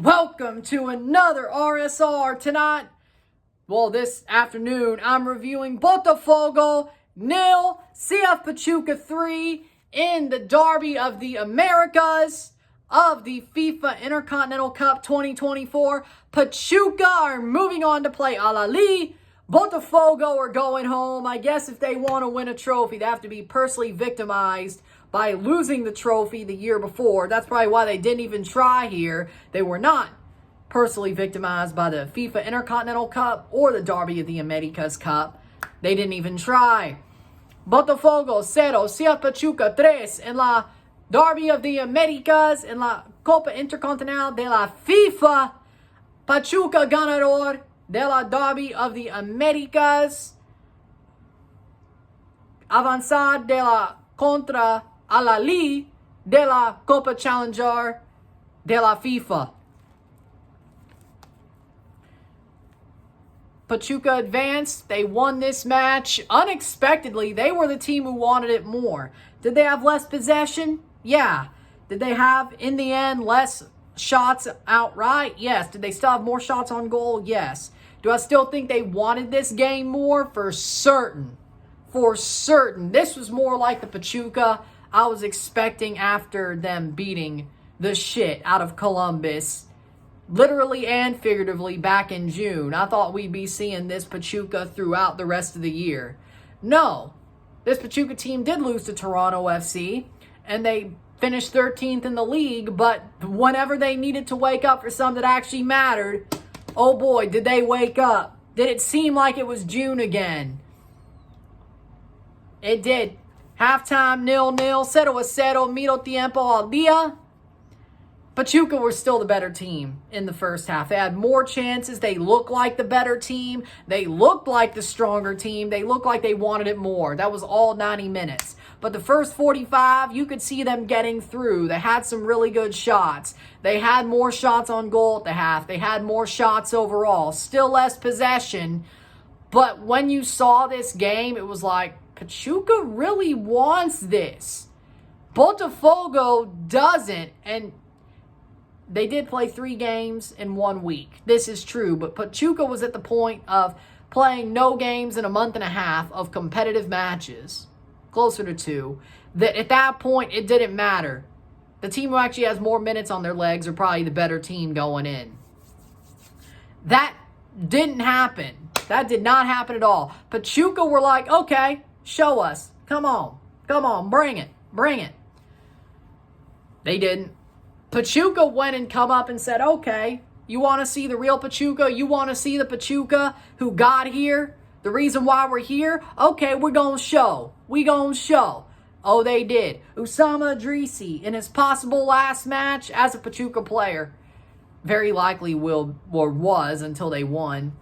Welcome to another RSR. Tonight, this afternoon, I'm reviewing Botafogo 0, CF Pachuca 3 in the Derby of the Americas of the FIFA Intercontinental Cup 2024. Pachuca are moving on to play Al-Ahly. Botafogo are going home. I guess if they want to win a trophy, they have to be personally victimized by losing the trophy the year before. That's probably why they didn't even try here. They were not personally victimized by the FIFA Intercontinental Cup or the Derby of the Americas Cup. They didn't even try. Botafogo 0, CF Pachuca 3 en la Derby of the Americas en la Copa Intercontinental de la FIFA. Pachuca ganador de la Derby of the Americas. Avanzar de la contra Al-Ahly de la Copa Challenger de la FIFA. Pachuca advanced. They won this match unexpectedly. They were the team who wanted it more. Did they have less possession? Yeah. Did they have, in the end, less shots outright? Yes. Did they still have more shots on goal? Yes. Do I still think they wanted this game more? For certain. For certain. This was more like the Pachuca I was expecting after them beating the shit out of Columbus, literally and figuratively, back in June. I thought we'd be seeing this Pachuca throughout the rest of the year. No. This Pachuca team did lose to Toronto FC, and they finished 13th in the league, but whenever they needed to wake up for something that actually mattered, oh boy, did they wake up. Did it seem like it was June again? It did. Halftime 0-0, 0-0, medio tiempo al día. Pachuca were still the better team in the first half. They had more chances. They looked like the better team. They looked like the stronger team. They looked like they wanted it more. That was all 90 minutes. But the first 45, you could see them getting through. They had some really good shots. They had more shots on goal at the half. They had more shots overall. Still less possession. But when you saw this game, it was like, Pachuca really wants this. Botafogo doesn't. And they did play 3 games in 1 week. This is true. But Pachuca was at the point of playing no games in a month and a half of competitive matches. Closer to 2. That at that point, it didn't matter. The team who actually has more minutes on their legs are probably the better team going in. That didn't happen. That did not happen at all. Pachuca were like, okay, show us. Come on. Come on. Bring it. Bring it. They didn't. Pachuca went and come up and said, okay, you want to see the real Pachuca? You want to see the Pachuca who got here? The reason why we're here? Okay, we're going to show. We going to show. Oh, they did. Oussama Idrissi, in his possible last match as a Pachuca player, very likely will or was until they won,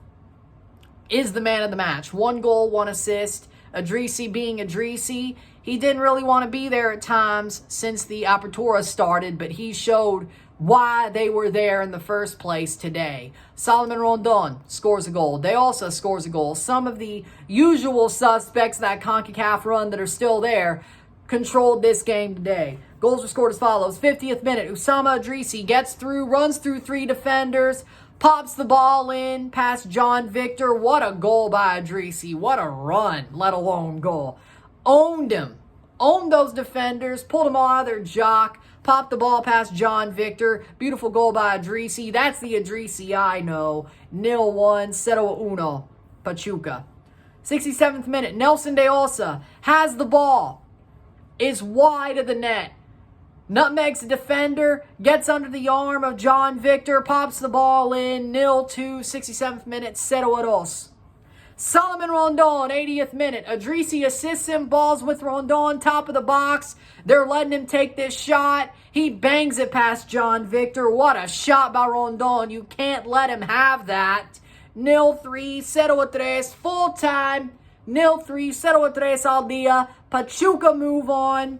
is the man of the match. 1 goal, 1 assist. Idrissi being Idrissi, he didn't really want to be there at times since the Apertura started, but he showed why they were there in the first place today. Salomon Rondon scores a goal. They also scores a goal. Some of the usual suspects that CONCACAF run that are still there controlled this game today. Goals were scored as follows. 50th minute, Oussama Idrissi gets through, runs through 3 defenders, pops the ball in past John Victor. What a goal by Idrissi. What a run, let alone goal. Owned him. Owned those defenders. Pulled them all out of their jock. Popped the ball past John Victor. Beautiful goal by Idrissi. That's the Idrissi I know. 0-1, 0-1. Pachuca. 67th minute. Nelson de Osa has the ball. Is wide of the net. Nutmegs the defender, gets under the arm of John Victor, pops the ball in, 0-2, 67th minute, 0-2. Salomon Rondon, 80th minute. Idrissi assists him, balls with Rondon, top of the box. They're letting him take this shot. He bangs it past John Victor. What a shot by Rondon. You can't let him have that. 0-3, 0-3, full time. 0-3, 0-3 al dia. Pachuca move on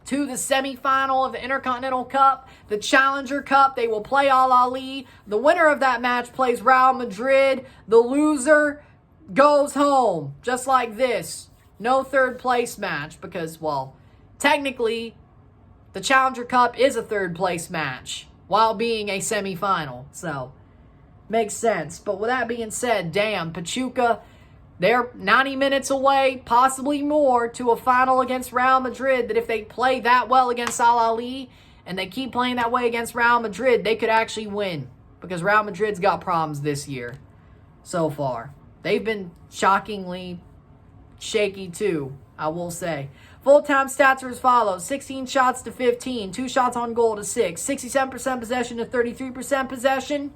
to the semifinal of the Intercontinental Cup, the Challenger Cup. They will play Al-Ahly. The winner of that match plays Real Madrid. The loser goes home, just like this. No third place match because, well, technically, the Challenger Cup is a third place match. while being a semifinal. So, makes sense. But with that being said, damn, Pachuca, they're 90 minutes away, possibly more, to a final against Real Madrid that if they play that well against Al Ahly and they keep playing that way against Real Madrid, they could actually win. Because Real Madrid's got problems this year so far. They've been shockingly shaky too, I will say. Full-time stats are as follows. 16 shots to 15. 2 shots on goal to 6. 67% possession to 33% possession.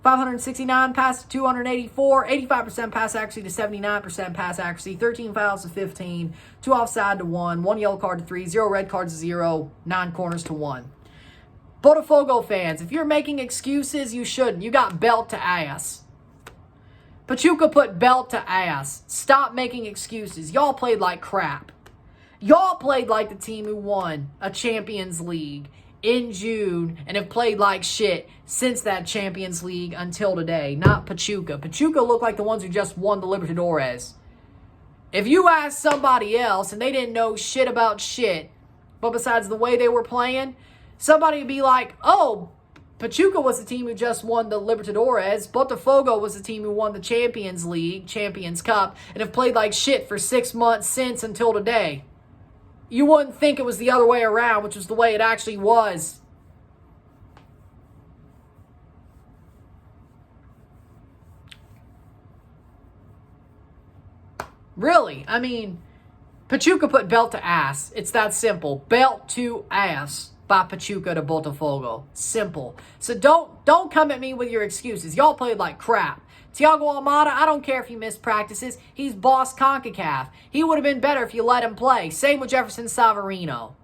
569 pass to 284. 85% pass accuracy to 79% pass accuracy. 13 fouls to 15. 2 offside to 1. 1 yellow card to 3. 0 red cards to 0. 9 corners to 1. Botafogo fans, if you're making excuses, you shouldn't. You got belt to ass. Pachuca put belt to ass. Stop making excuses. Y'all played like crap. Y'all played like the team who won a Champions League in June and have played like shit since that Champions League until today. Not Pachuca. Pachuca looked like the ones who just won the Libertadores. If you ask somebody else and they didn't know shit about shit, but besides the way they were playing, somebody would be like, oh, Pachuca was the team who just won the Libertadores. Botafogo was the team who won the Champions League, Champions Cup, and have played like shit for 6 months since until today. You wouldn't think it was the other way around, which was the way it actually was. Really, I mean, Pachuca put belt to ass. It's that simple. Belt to ass. By Pachuca to Botafogo. Simple. So don't come at me with your excuses. Y'all played like crap. Thiago Almada, I don't care if he missed practices. He's boss CONCACAF. He would have been better if you let him play. Same with Jefferson Savarino.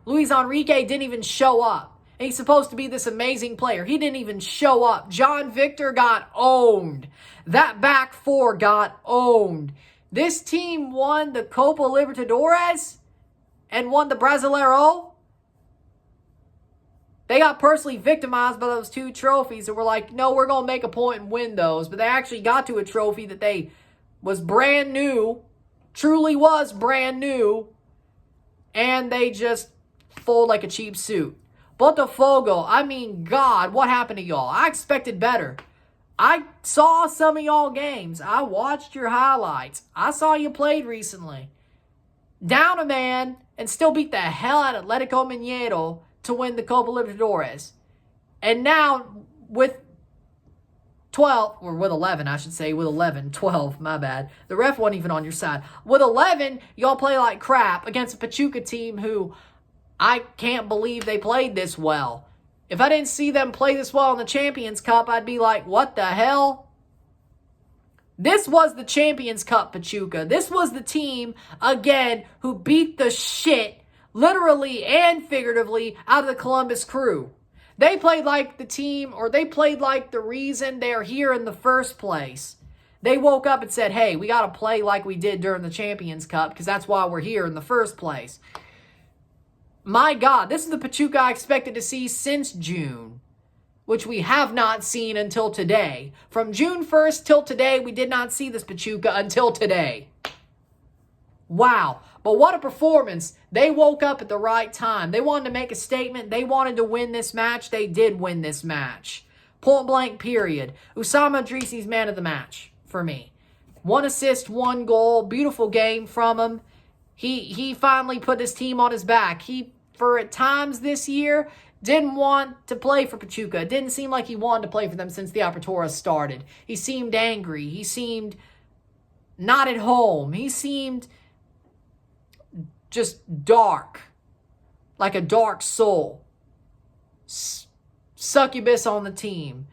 Luis Enrique didn't even show up. And he's supposed to be this amazing player. He didn't even show up. John Victor got owned. That back four got owned. This team won the Copa Libertadores and won the Brasileiro. They got personally victimized by those 2 trophies and were like, no, we're going to make a point and win those. But they actually got to a trophy that they was brand new, truly was brand new, and they just fold like a cheap suit. Botafogo, I mean, God, what happened to y'all? I expected better. I saw some of y'all games. I watched your highlights. I saw you played recently. Down a man and still beat the hell out of Atletico Mineiro to win the Copa Libertadores. And now with 12, or with 11, I should say, with 11, 12, my bad. The ref wasn't even on your side. With 11, y'all play like crap against a Pachuca team who I can't believe they played this well. If I didn't see them play this well in the Champions Cup, I'd be like, what the hell? This was the Champions Cup Pachuca. This was the team, again, who beat the shit literally and figuratively out of the Columbus Crew. They played like the team, or they played like the reason they're here in the first place. They woke up and said, hey, we got to play like we did during the Champions Cup because that's why we're here in the first place. My God, this is the Pachuca I expected to see since June, which we have not seen until today. From June 1st till today, we did not see this Pachuca until today. Wow. But what a performance. They woke up at the right time. They wanted to make a statement. They wanted to win this match. They did win this match. Point blank, period. Oussama Idrissi's man of the match for me. 1 assist, 1 goal. Beautiful game from him. He finally put his team on his back. He, for at times this year, didn't want to play for Pachuca. It didn't seem like he wanted to play for them since the Apertura started. He seemed angry. He seemed not at home. He seemed just dark, like a dark soul. Succubus on the team.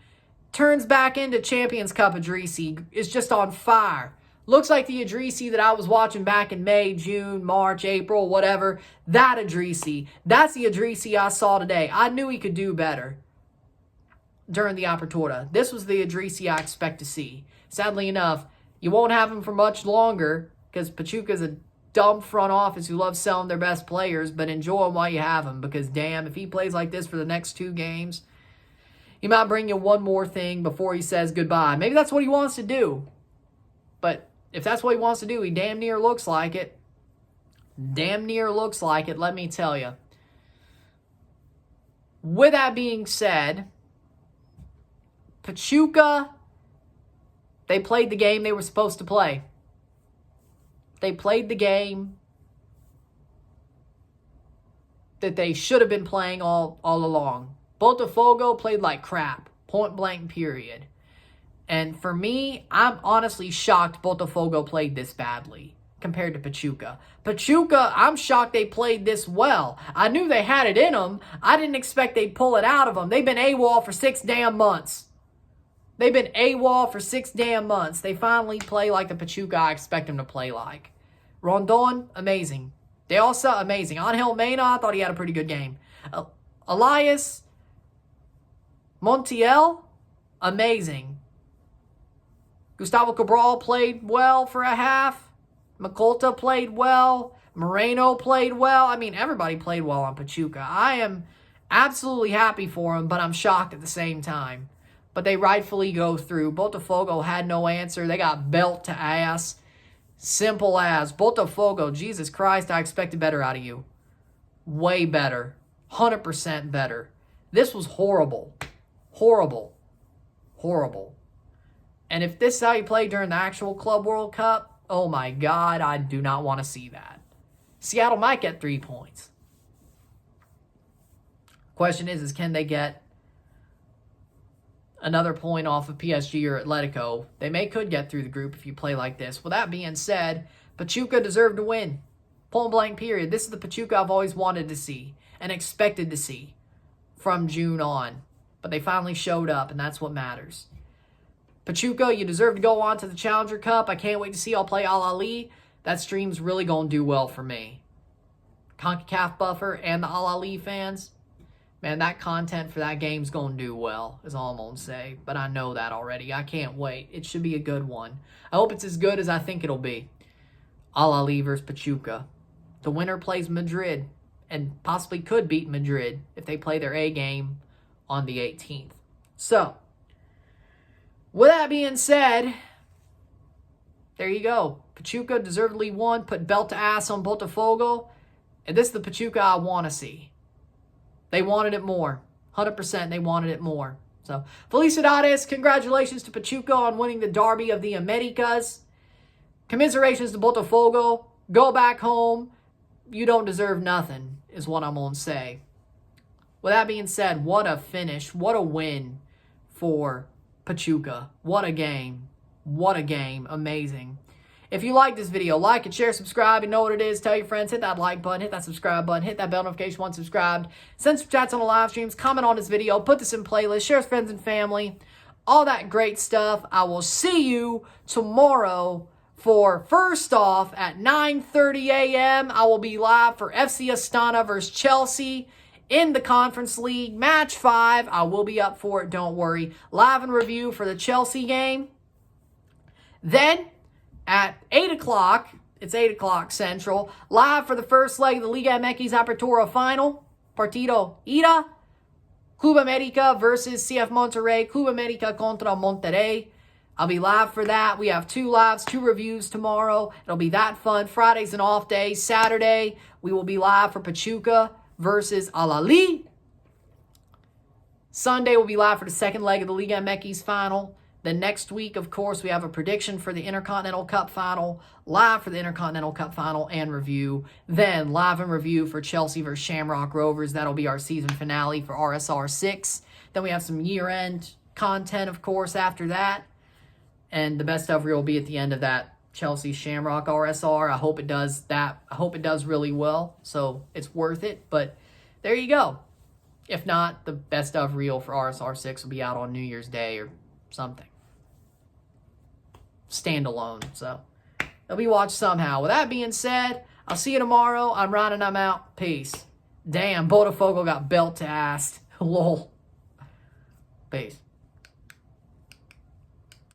Turns back into Champions Cup Idrissi. Is just on fire. Looks like the Idrissi that I was watching back in May, June, March, April, whatever. That Idrissi. That's the Idrissi I saw today. I knew he could do better during the Apertura. This was the Idrissi I expect to see. Sadly enough, you won't have him for much longer because Pachuca's a dumb front office who loves selling their best players, but enjoy him while you have him because damn, if he plays like this for the next 2 games, he might bring you one more thing before he says goodbye. Maybe that's what he wants to do. But if that's what he wants to do, he damn near looks like it. Damn near looks like it, let me tell you. with that being said, Pachuca, they played the game they were supposed to play. They played the game that they should have been playing all along. Botafogo played like crap. Point blank, period. And for me, I'm honestly shocked Botafogo played this badly compared to Pachuca. Pachuca, I'm shocked they played this well. I knew they had it in them. I didn't expect they'd pull it out of them. They've been AWOL for 6 damn months. They've been AWOL for 6 damn months. They finally play like the Pachuca I expect them to play like. Rondon, amazing. They also amazing. Angel Mena, I thought he had a pretty good game. Elias Montiel, amazing. Gustavo Cabral played well for a half. Macolta played well. Moreno played well. I mean, everybody played well on Pachuca. I am absolutely happy for them, but I'm shocked at the same time. But they rightfully go through. Botafogo had no answer. They got belt to ass. Simple as. Botafogo, Jesus Christ, I expected better out of you. Way better. 100% better. This was horrible. Horrible. Horrible. And if this is how you play during the actual Club World Cup, oh my God, I do not want to see that. Seattle might get 3 points. Question is can they get another point off of PSG or Atletico? They could get through the group if you play like this. With that being said, Pachuca deserved to win. Point blank, period. This is the Pachuca I've always wanted to see and expected to see from June on. But they finally showed up, and that's what matters. Pachuca, you deserve to go on to the Challenger Cup. I can't wait to see y'all play Al Ali. That stream's really going to do well for me. CONCACAF buffer and the Al Ali fans, man, that content for that game's going to do well, is all I'm going to say. But I know that already. I can't wait. It should be a good one. I hope it's as good as I think it'll be. Al Ali versus Pachuca. The winner plays Madrid and possibly could beat Madrid if they play their A game on the 18th. So, with that being said, there you go. Pachuca deservedly won, put belt to ass on Botafogo, and this is the Pachuca I want to see. They wanted it more. 100% they wanted it more. So, felicidades. Congratulations to Pachuca on winning the Derby of the Americas. Commiserations to Botafogo. Go back home. You don't deserve nothing, is what I'm going to say. With that being said, what a finish. What a win for Pachuca. What a game. What a game. Amazing. If you like this video, like it, share, subscribe. You know what it is. Tell your friends. Hit that like button. Hit that subscribe button. Hit that bell notification once subscribed. Send some chats on the live streams. Comment on this video. Put this in playlist. Share with friends and family. All that great stuff. I will see you tomorrow for, first off, at 9:30 a.m. I will be live for FC Astana versus Chelsea in the Conference League. Match 5. I will be up for it. Don't worry. Live and review for the Chelsea game. Then, at 8 o'clock, it's 8 o'clock Central, live for the first leg of the Liga MX Apertura final. Partido Ida. Club America versus CF Monterrey. Club America contra Monterrey. I'll be live for that. We have 2 lives, 2 reviews tomorrow. It'll be that fun. Friday's an off day. Saturday, we will be live for Pachuca versus Al Ali. Sunday, we'll be live for the second leg of the Liga MX final. Then next week, of course, we have a prediction for the Intercontinental Cup final, live for the Intercontinental Cup final and review. Then live and review for Chelsea versus Shamrock Rovers. That'll be our season finale for RSR6. Then we have some year-end content, of course, after that. And the best of reel will be at the end of that Chelsea Shamrock RSR. I hope it does that. I hope it does really well, so it's worth it. But there you go. If not, the best of reel for RSR6 will be out on New Year's Day or something. Standalone, so it'll be watched somehow. With that being said, I'll see you tomorrow. I'm Ron and I'm out. Peace. Damn, Botafogo got belt to ass. Lol. Peace.